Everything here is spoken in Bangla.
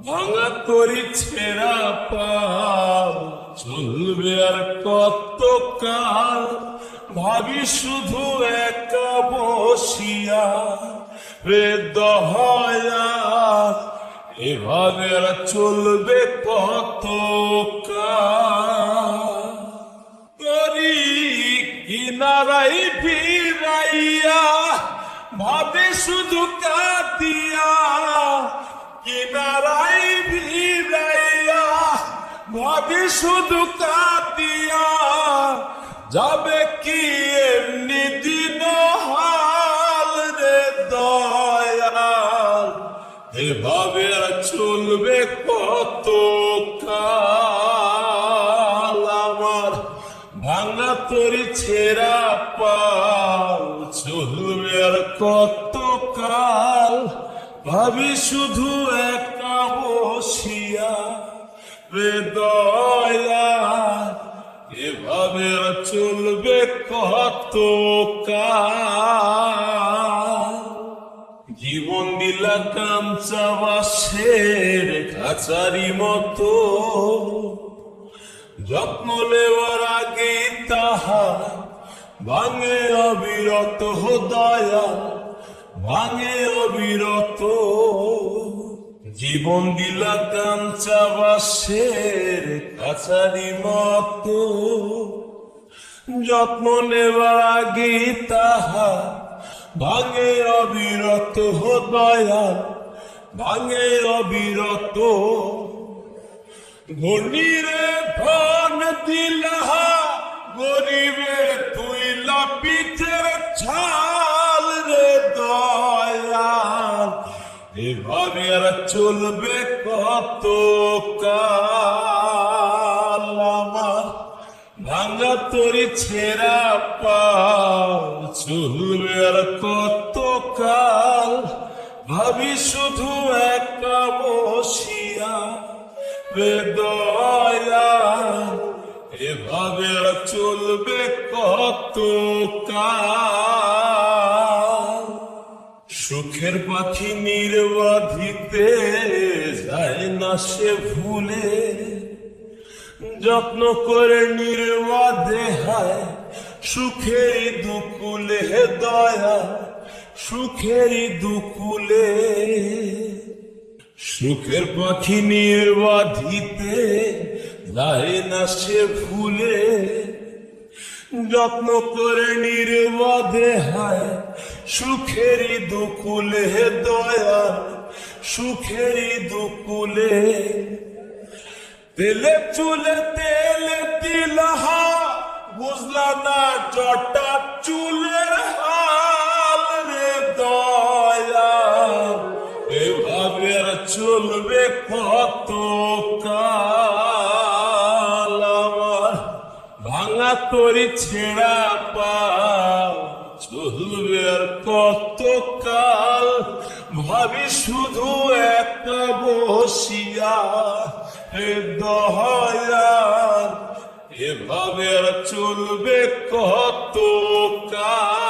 ভাঙা তরি ছেঁড়া পাল চলবে আর কত কাল, ভাবি শুধু একা বসিয়া রে দহয়া, এভাবে আর চলবে কত কাল। তরি কিনারাই ফিরাইয়া ভাবে শুধু কাঁদিয়া, কিনারাই ভিড়াইয়া ভাবি শুধু কাঁদিয়া, যাবে কি এমনি দিন হাল রে দয়াল, এভাবে আর চলবে কত কাল। আমার ভাঙা তরি ছেঁড়া পাল চলবে আর কত কাল, ভাবি শুধু একা বসিয়া রে দয়াল, এভাবে আর চলবে কত কাল। জীবন দিলা কাঞ্চা বাঁশের খাঁচারি মতো, যত্ন নেওয়ার আগে তাহা ভাঙে অবিরত দয়াল, ভাঙে অবিরত। জীবন দিলা কাঞ্চা বাঁশের খাঁচারি মতো, যত্ন নেওয়ার আগে তাহা ভাঙে অবিরত দয়াল, ভাঙে অবিরত। ধনীরে ধন দিলা গরিবে তুইলা পিঠের ছাল রে দয়াল, এভাবে আর চলবে কত কাল। আমার ভাঙা তরি ছেঁড়া পাল চলবে আর কত কাল, ভাবি শুধু একা বসিয়া রে দয়াল, এভাবে আর চলবে কত কাল। সুখের পাখি নির্বাধিতে যায় না সে ভুলে, যত্ন করে নির্বাধে হায় সুখেরই দুকুলে দয়া, সুখেরই দুকুলে। সুখের পাখি নির্বাধিতে যায় না সে ভুলে, যত্ন করে নির্বাধে হায় সুখেরই দুকুলে দয়া, সুখেরই দুকুলে। তেলে চুলে তেলে তিলহা বুঝলা না জটা চুলের হাল রে দয়াল, এভাবে আর চলবে কত কাল। আমার ভাঙা তরি ছেঁড়া পাল চলবে আর কত কাল, ভাবি শুধু একা বসিয়া হে দয়াল, এভাবে আর চলবে কত কাল।